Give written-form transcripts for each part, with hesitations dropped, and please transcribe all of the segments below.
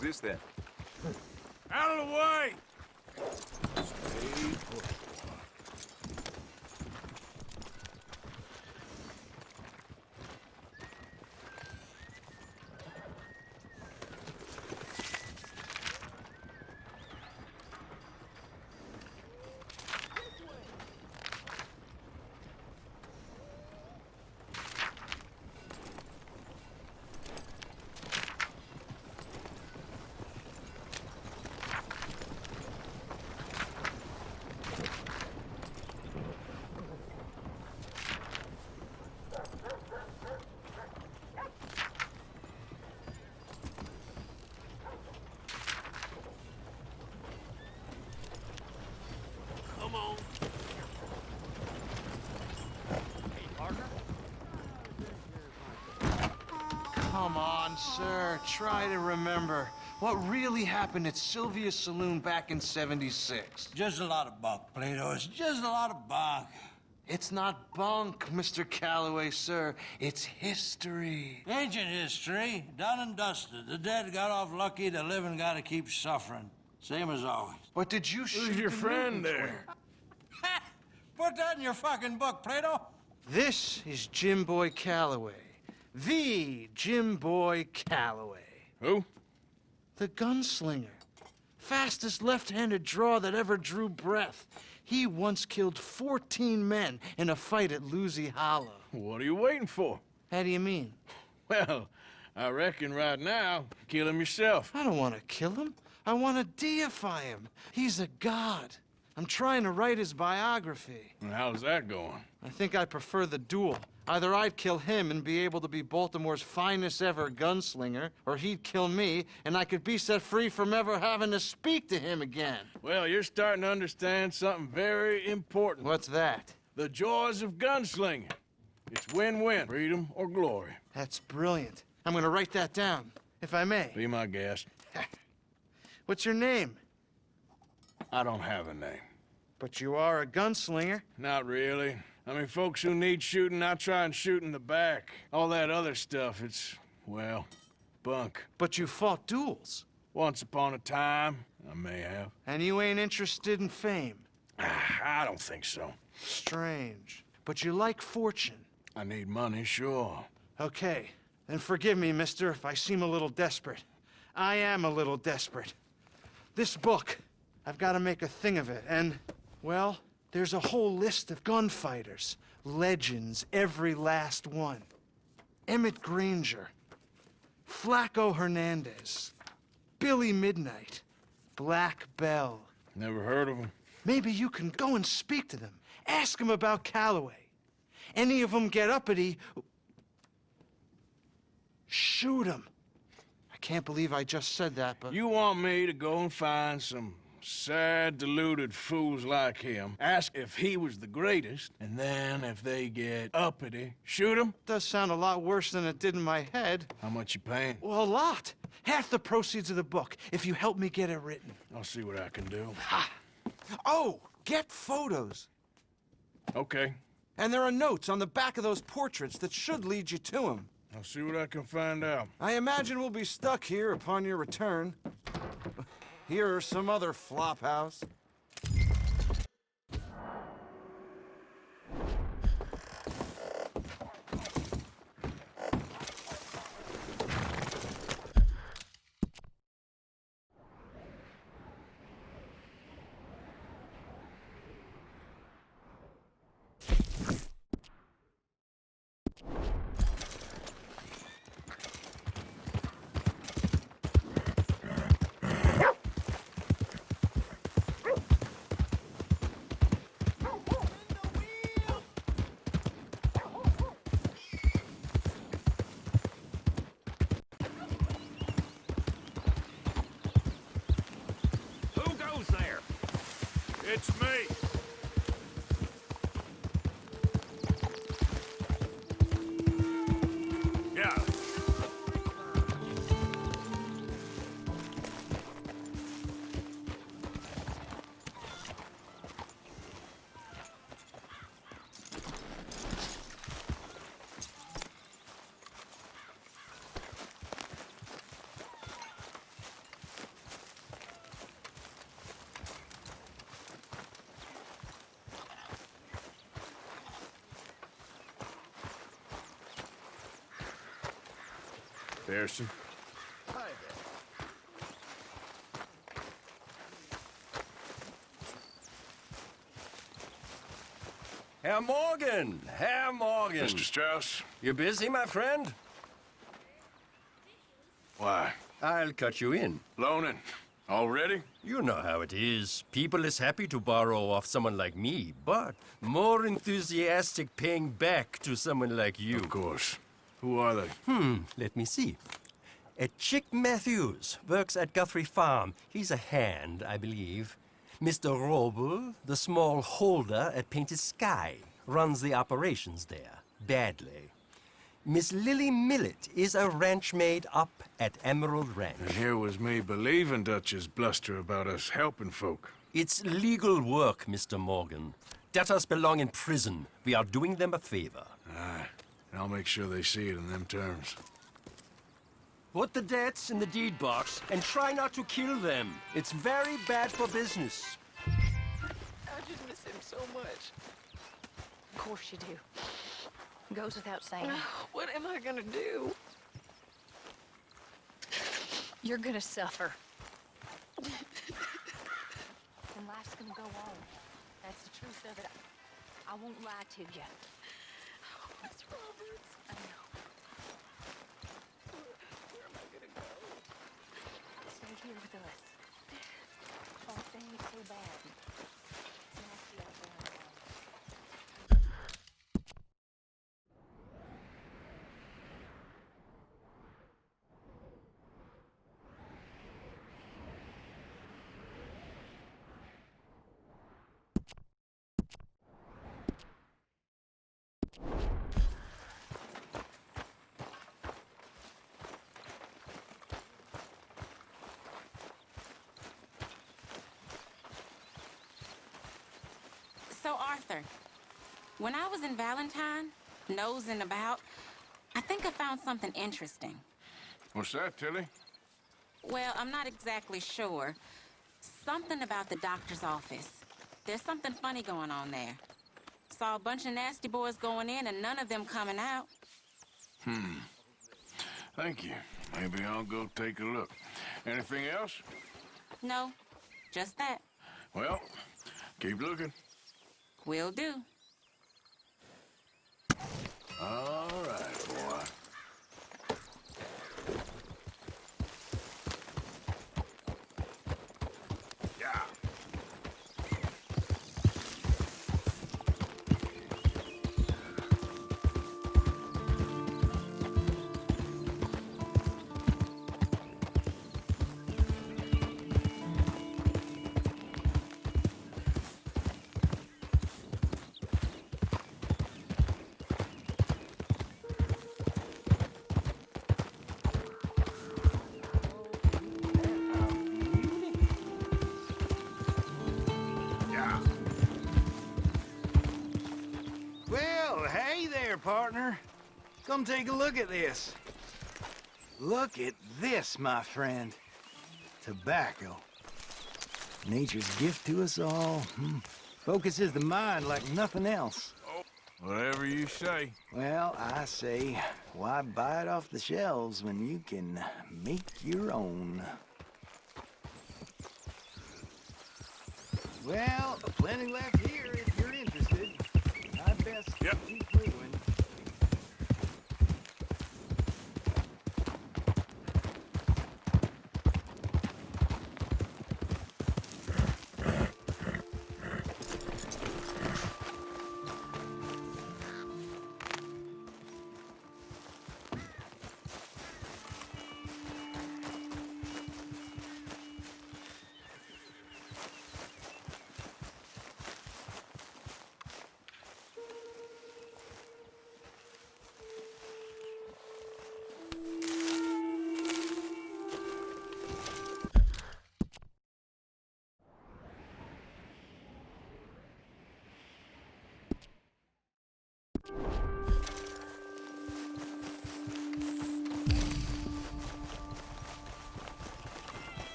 Who's this then? Out of the way! Stay put. Come on. Hey, partner. Come on, sir. Try to remember. What really happened at Sylvia's Saloon back in '76? Just a lot of bunk, Plato. It's just a lot of bunk. It's not bunk, Mr. Calloway, sir. It's history. Ancient history, done and dusted. The dead got off lucky, the living gotta keep suffering. Same as always. But did you shoot Who's your the friend Newtons? there? Ha! Put that in your fucking book, Plato. This is Jim Boy Calloway. The Jim Boy Calloway. Who? The gunslinger. Fastest left-handed draw that ever drew breath. He once killed 14 men in a fight at Lucy Hollow. What are you waiting for? How do you mean? Well, I reckon right now, kill him yourself. I don't want to kill him. I want to deify him. He's a god. I'm trying to write his biography. And how's that going? I think I prefer the duel. Either I'd kill him and be able to be Baltimore's finest ever gunslinger, or he'd kill me and I could be set free from ever having to speak to him again. Well, you're starting to understand something very important. What's that? The joys of gunslinging. It's win-win, freedom or glory. That's brilliant. I'm gonna write that down, if I may. Be my guest. What's your name? I don't have a name. But you are a gunslinger. Not really. I mean, folks who need shooting, I try and shoot in the back. All that other stuff, it's, well, bunk. But you fought duels. Once upon a time, I may have. And you ain't interested in fame. I don't think so. Strange. But you like fortune. I need money, sure. Okay, then forgive me, mister, if I seem a little desperate. I am a little desperate. This book, I've got to make a thing of it, and, well, there's a whole list of gunfighters. Legends, every last one. Emmett Granger, Flaco Hernandez, Billy Midnight, Black Bell. Never heard of him. Maybe you can go and speak to them. Ask them about Calloway. Any of them get uppity, shoot them. I can't believe I just said that, but... You want me to go and find some sad, deluded fools like him, ask if he was the greatest, and then if they get uppity, shoot him? Does sound a lot worse than it did in my head. How much you paying? Well, a lot. Half the proceeds of the book, if you help me get it written. I'll see what I can do. Oh, get photos. Okay, And there are notes on the back of those portraits that should lead you to him. I'll see what I can find out. I imagine we'll be stuck here upon your return. Here or some other flop house. It's me. Yeah. Pearson. Hi there. Herr Morgan! Herr Morgan! Mr. Strauss? You busy, my friend? Why? I'll cut you in. Loaning. Already? You know how it is. People is happy to borrow off someone like me, but more enthusiastic paying back to someone like you. Of course. Who are they? Let me see. Chick Matthews works at Guthrie Farm. He's a hand, I believe. Mr. Roble, the small holder at Painted Sky, runs the operations there, badly. Miss Lily Millet is a ranch maid up at Emerald Ranch. And here was me believing Dutch's bluster about us helping folk. It's legal work, Mr. Morgan. Debtors belong in prison. We are doing them a favor. Aye. And I'll make sure they see it in them terms. Put the debts in the deed box and try not to kill them. It's very bad for business. I just miss him so much. Of course you do. Goes without saying. What am I gonna do? You're gonna suffer. And life's gonna go on. That's the truth of it. I won't lie to you. Miss Roberts. I know. Where am I gonna go? Stay here with us. Oh, things so bad. It's nasty out there on the road. So, Arthur, when I was in Valentine, nosing about, I think I found something interesting. What's that, Tilly? Well, I'm not exactly sure. Something about the doctor's office. There's something funny going on there. Saw a bunch of nasty boys going in and none of them coming out. Thank you. Maybe I'll go take a look. Anything else? No, just that. Well, keep looking. Will do. All right, boy. Yeah. Well, hey there, partner. Come take a look at this. Look at this, my friend. Tobacco. Nature's gift to us all. Focuses the mind like nothing else. Whatever you say. Well, I say, why buy it off the shelves when you can make your own? Well, plenty left here if you're interested. I best keep moving.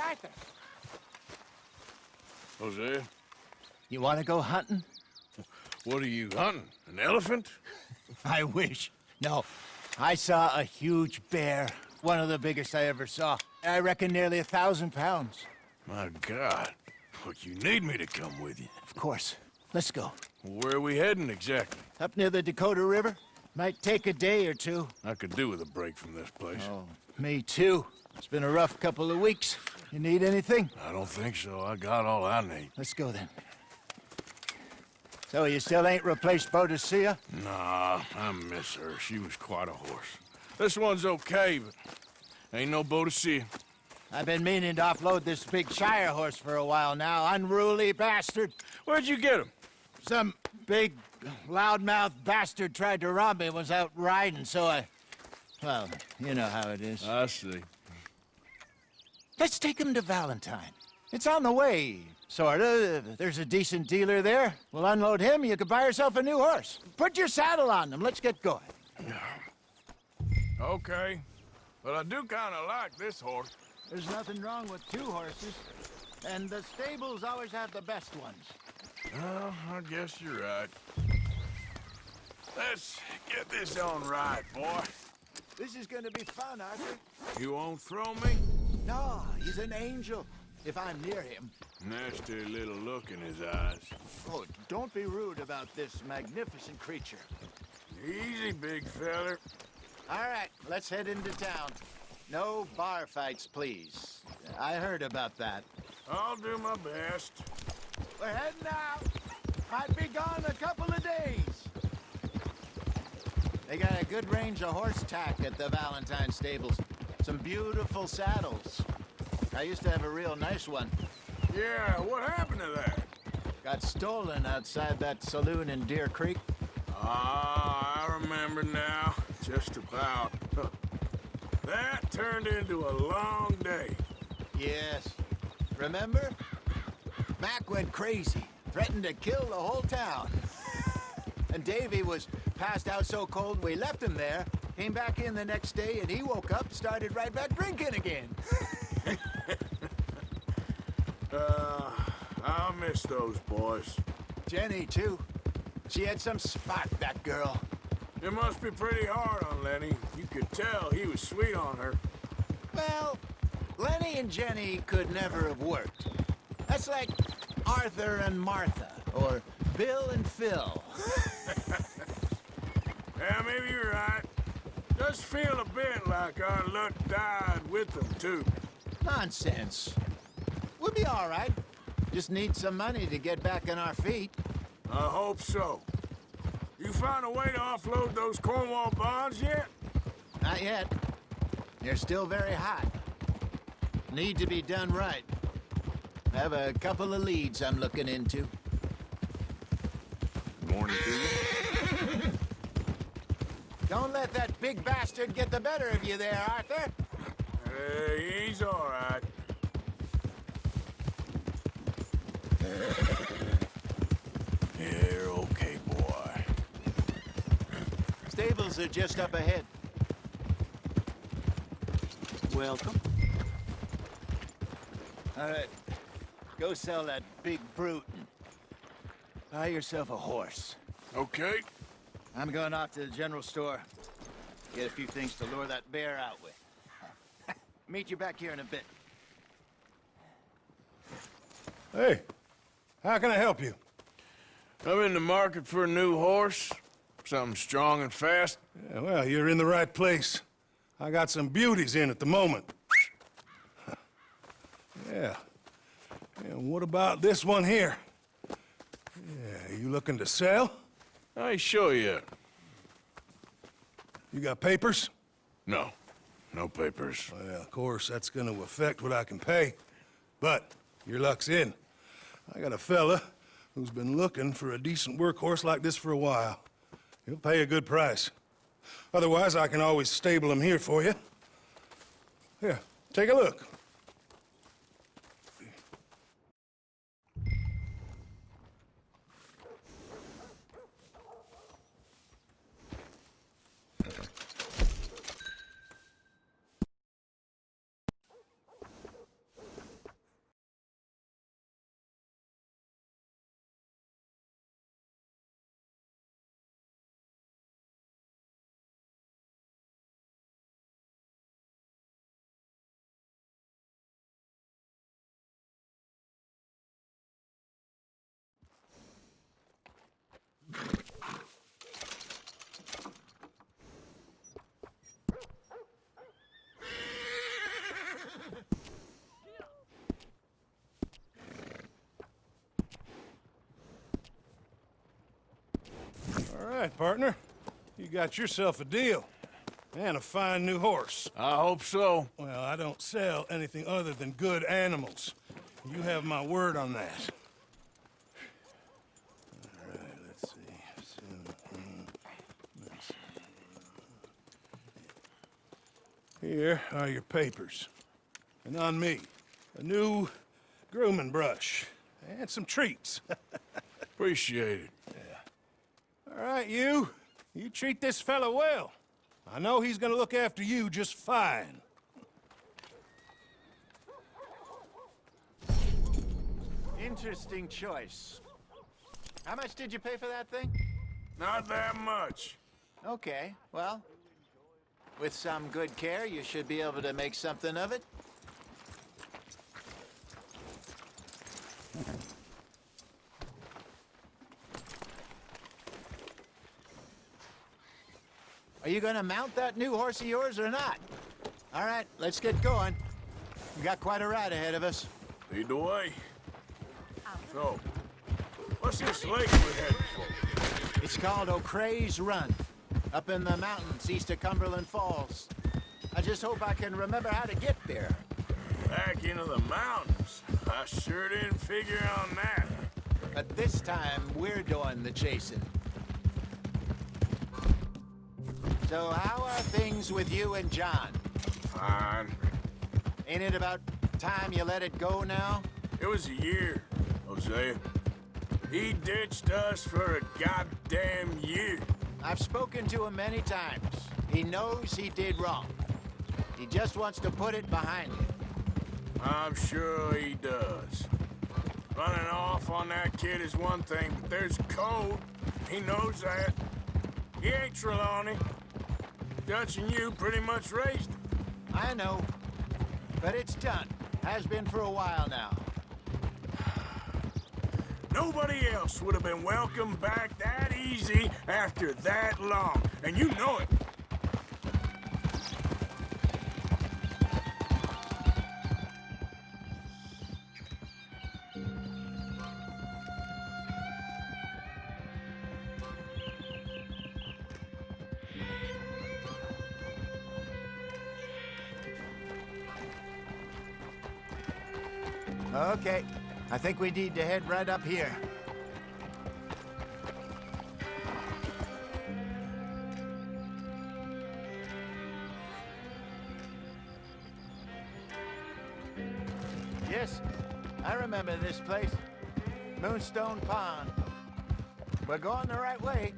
Arthur, Hosea, you want to go hunting? what are you hunting? An elephant? I wish. No, I saw a huge bear. One of the biggest I ever saw. I reckon nearly 1,000 pounds. My God. Look, you need me to come with you. Of course. Let's go. Where are we heading exactly? Up near the Dakota River. Might take a day or two. I could do with a break from this place. Oh, me too. It's been a rough couple of weeks. You need anything? I don't think so. I got all I need. Let's go then. So you still ain't replaced Boadicea? Nah, I miss her. She was quite a horse. This one's okay, but ain't no Boadicea. I've been meaning to offload this big Shire horse for a while now. Unruly bastard. Where'd you get him? Some big, loudmouth bastard tried to rob me, was out riding, so well, you know how it is. I see. Let's take him to Valentine. It's on the way, sorta. There's a decent dealer there. We'll unload him, you could buy yourself a new horse. Put your saddle on him, let's get going. Okay, but I do kind of like this horse. There's nothing wrong with two horses, and the stables always have the best ones. Oh, I guess you're right. Let's get this on right, boy. This is gonna be fun, Arthur. You won't throw me? No, he's an angel, if I'm near him. Nasty little look in his eyes. Oh, don't be rude about this magnificent creature. Easy, big feller. All right, let's head into town. No bar fights, please. I heard about that. I'll do my best. We're heading out. Might be gone a couple of days. They got a good range of horse tack at the Valentine stables. Some beautiful saddles. I used to have a real nice one. Yeah, what happened to that? Got stolen outside that saloon in Deer Creek. Ah, I remember now. Just about. That turned into a long day. Yes. Remember? Mac went crazy. Threatened to kill the whole town. And Davy was passed out so cold we left him there. Came back in the next day and he woke up, started right back drinking again. I'll miss those boys. Jenny, too. She had some spark, that girl. It must be pretty hard on Lenny. You could tell he was sweet on her. Well, Lenny and Jenny could never have worked. That's like Arthur and Martha, or Bill and Phil. Yeah, maybe you're right. Just feel a bit like our luck died with them, too. Nonsense. We'll be all right. Just need some money to get back on our feet. I hope so. You found a way to offload those Cornwall bonds yet? Not yet. They're still very hot. Need to be done right. I have a couple of leads I'm looking into. Morning to you. Don't let that big bastard get the better of you there, Arthur. Hey, he's all right. You're okay, boy. Stables are just up ahead. Welcome. All right. Go sell that big brute and buy yourself a horse. Okay. I'm going off to the general store. Get a few things to lure that bear out with. Meet you back here in a bit. Hey, how can I help you? I'm in the market for a new horse. Something strong and fast. Yeah, well, you're in the right place. I got some beauties in at the moment. Yeah. And what about this one here? Yeah, you looking to sell? I ain't sure yet. You got papers? No. No papers. Well, of course, that's gonna affect what I can pay. But your luck's in. I got a fella who's been looking for a decent workhorse like this for a while. He'll pay a good price. Otherwise, I can always stable him here for you. Here, take a look. All right, partner. You got yourself a deal. And a fine new horse. I hope so. Well, I don't sell anything other than good animals. You have my word on that. All right, let's see. Here are your papers. And on me, a new grooming brush. And some treats. Appreciate it. All right, you. You treat this fella well. I know he's gonna look after you just fine. Interesting choice. How much did you pay for that thing? Not that much. Okay, well, with some good care, you should be able to make something of it. Are you gonna mount that new horse of yours or not? All right, let's get going. We got quite a ride ahead of us. Lead the way. So, what's this lake we're heading for? It's called O'Creagh's Run, up in the mountains east of Cumberland Falls. I just hope I can remember how to get there. Back into the mountains? I sure didn't figure on that. But this time, we're doing the chasing. So how are things with you and John? Fine. Ain't it about time you let it go now? It was a year, Hosea. He ditched us for a goddamn year. I've spoken to him many times. He knows he did wrong. He just wants to put it behind him. I'm sure he does. Running off on that kid is one thing, but there's code. He knows that. He ain't Trelawney. Dutch and you pretty much raised him. I know. But it's done. Has been for a while now. Nobody else would have been welcomed back that easy after that long, and you know it. Okay. I think we need to head right up here. Yes, I remember this place. Moonstone Pond. We're going the right way.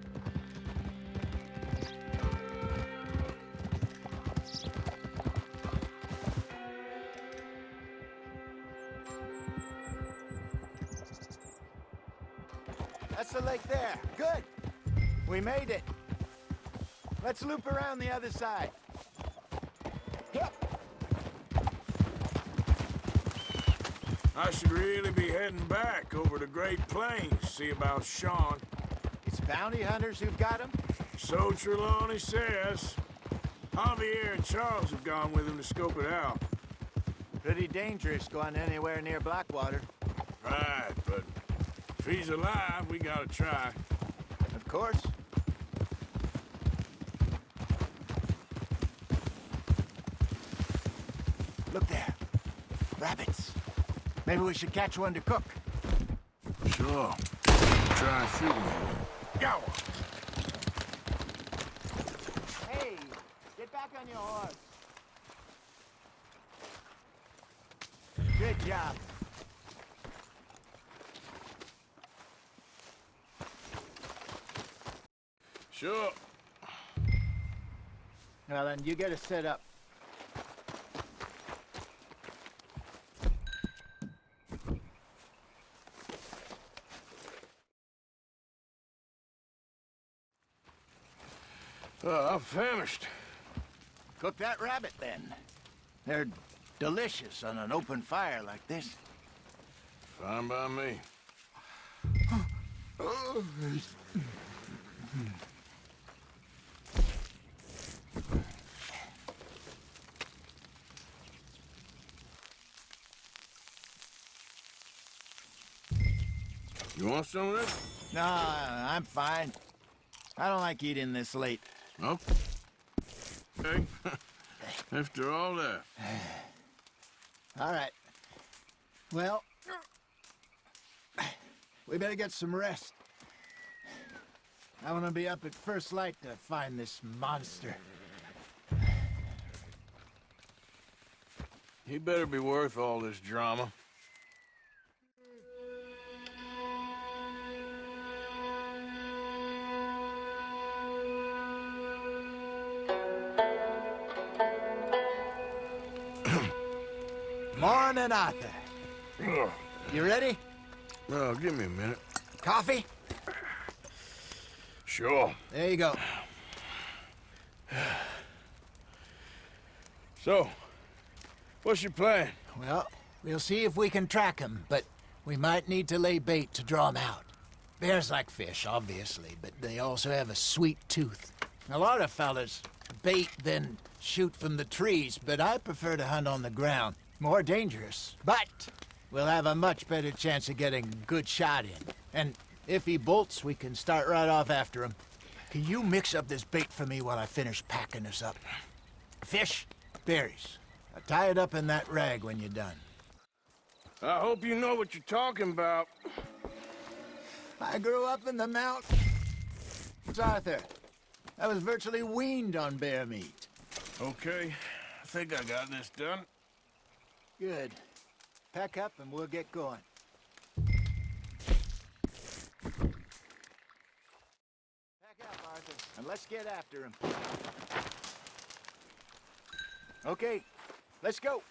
That's the lake there. Good. We made it. Let's loop around the other side. Yep. I should really be heading back over the Great Plains, see about Sean. It's bounty hunters who've got him? So Trelawney says. Javier and Charles have gone with him to scope it out. Pretty dangerous going anywhere near Blackwater. Right, but if he's alive, we gotta try. Of course. Look there. Rabbits. Maybe we should catch one to cook. Sure. Try shooting him. Go! Hey, get back on your horse. Good job. Sure. Well, then you get it set up. I'm famished. Cook that rabbit, then. They're delicious on an open fire like this. Fine by me. You want some of this? No, I'm fine. I don't like eating this late. Okay. After all that. All right. Well, we better get some rest. I want to be up at first light to find this monster. He better be worth all this drama. Morning, Arthur. Ugh. You ready? Well, give me a minute. Coffee? Sure. There you go. So, what's your plan? Well, we'll see if we can track him, but we might need to lay bait to draw him out. Bears like fish, obviously, but they also have a sweet tooth. A lot of fellas bait, then shoot from the trees, but I prefer to hunt on the ground. More dangerous, but we'll have a much better chance of getting a good shot in. And if he bolts, we can start right off after him. Can you mix up this bait for me while I finish packing this up? Fish, berries. I'll tie it up in that rag when you're done. I hope you know what you're talking about. I grew up in the mountains. Arthur, I was virtually weaned on bear meat. Okay, I think I got this done. Good. Pack up and we'll get going. Pack up, Arthur, and let's get after him. Okay, let's go.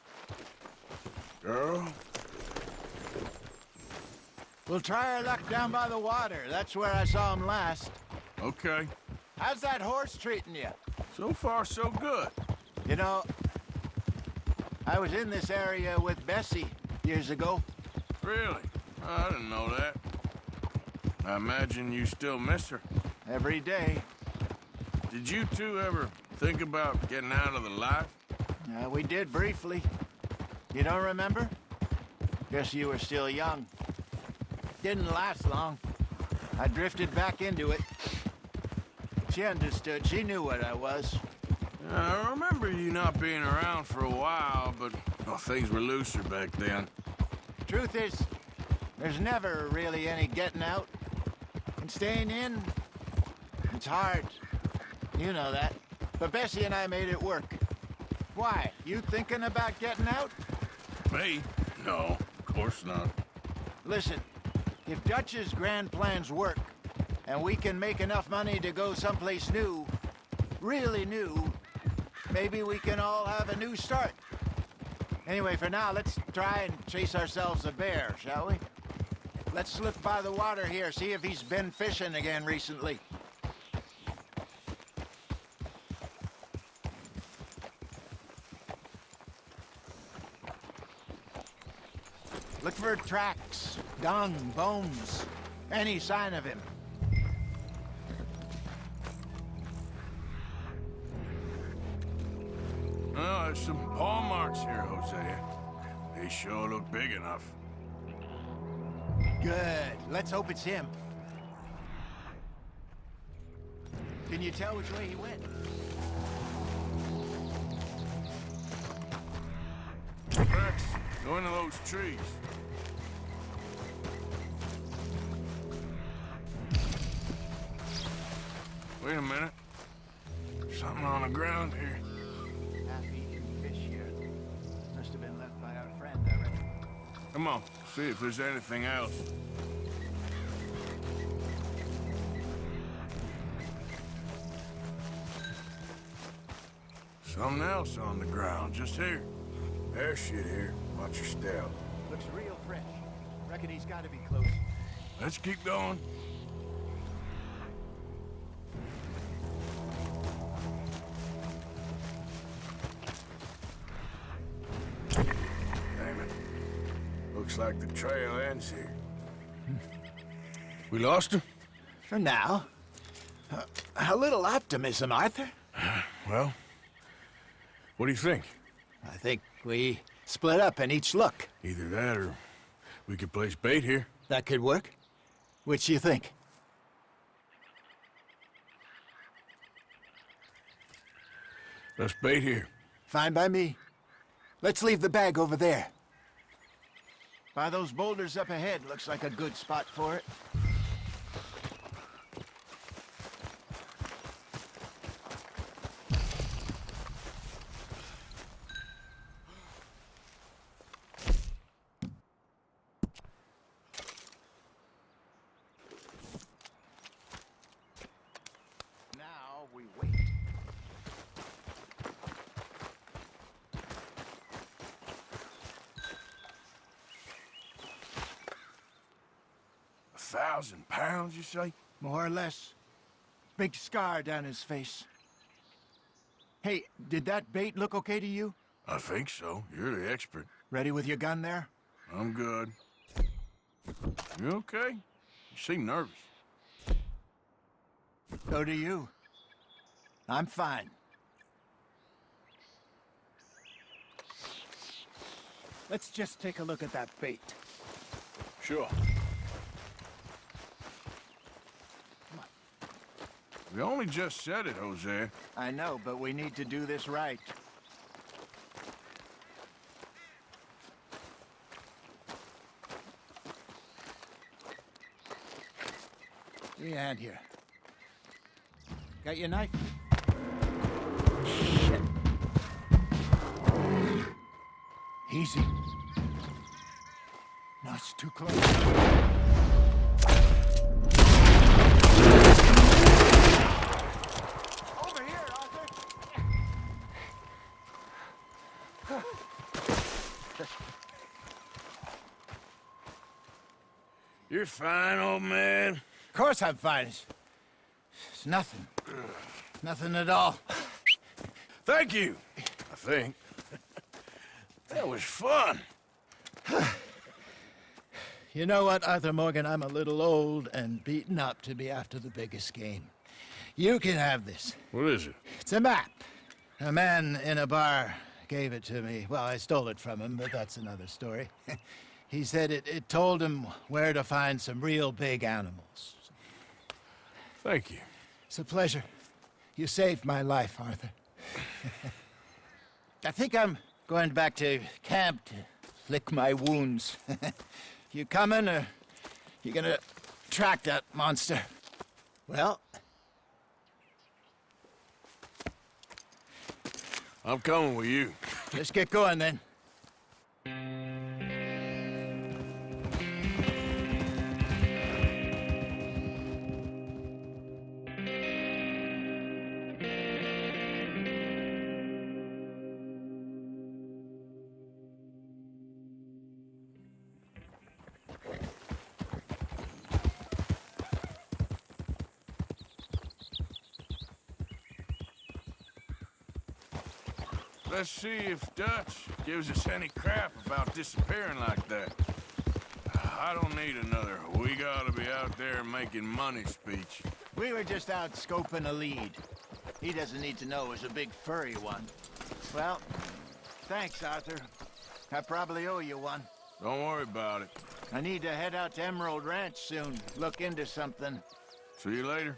Girl? We'll try our luck down by the water. That's where I saw him last. Okay. How's that horse treating you? So far, so good. You know, I was in this area with Bessie years ago. Really? I didn't know that. I imagine you still miss her. Every day. Did you two ever think about getting out of the life? We did briefly. You don't remember? Guess you were still young. Didn't last long. I drifted back into it. She understood. She knew what I was. I remember you not being around for a while, but well, things were looser back then. Truth is, there's never really any getting out. And staying in, it's hard. You know that. But Bessie and I made it work. Why? You thinking about getting out? Me? No, of course not. Listen, if Dutch's grand plans work, and we can make enough money to go someplace new, really new, maybe we can all have a new start. Anyway, for now, let's try and chase ourselves a bear, shall we? Let's slip by the water here, see if he's been fishing again recently. Look for tracks, dung, bones, any sign of him. Oh, there's some paw marks here, Hosea. They sure look big enough. Good. Let's hope it's him. Can you tell which way he went? Rex, go into those trees. Wait a minute. Something on the ground here. Half-eaten fish here. Must have been left by our friend, I reckon. Come on, see if there's anything else. Something else on the ground, just here. There's shit here. Watch your step. Looks real fresh. Reckon he's got to be close. Let's keep going. Damn it. Looks like the trail ends here. We lost him? For now. A little optimism, Arthur. Well, what do you think? I think we split up and each look. Either that or we could place bait here. That could work. Which you think? Let's bait here. Fine by me. Let's leave the bag over there. By those boulders up ahead, looks like a good spot for it. Now we wait. £1,000, you say? More or less. Big scar down his face. Hey, did that bait look okay to you? I think so. You're the expert. Ready with your gun there? I'm good. You okay? You seem nervous. So do you. I'm fine. Let's just take a look at that bait. Sure. We only just said it, Jose. I know, but we need to do this right. Give me a hand here. Got your knife? Shit. Easy. No, it's too close. Over here, Arthur. You're fine, old man. Of course I'm fine. It's nothing. Nothing at all. Thank you, I think. That was fun. You know what, Arthur Morgan? I'm a little old and beaten up to be after the biggest game. You can have this. What is it? It's a map. A man in a bar gave it to me. Well, I stole it from him, but that's another story. He said it told him where to find some real big animals. Thank you. It's a pleasure. You saved my life, Arthur. I think I'm going back to camp to lick my wounds. You coming, or you gonna track that monster? Well, I'm coming with you. let's get going then. Let's see if Dutch gives us any crap about disappearing like that. I don't need another "we gotta be out there making money" speech. We were just out scoping a lead. He doesn't need to know it was a big furry one. Well, thanks, Arthur. I probably owe you one. Don't worry about it. I need to head out to Emerald Ranch soon. Look into something. See you later.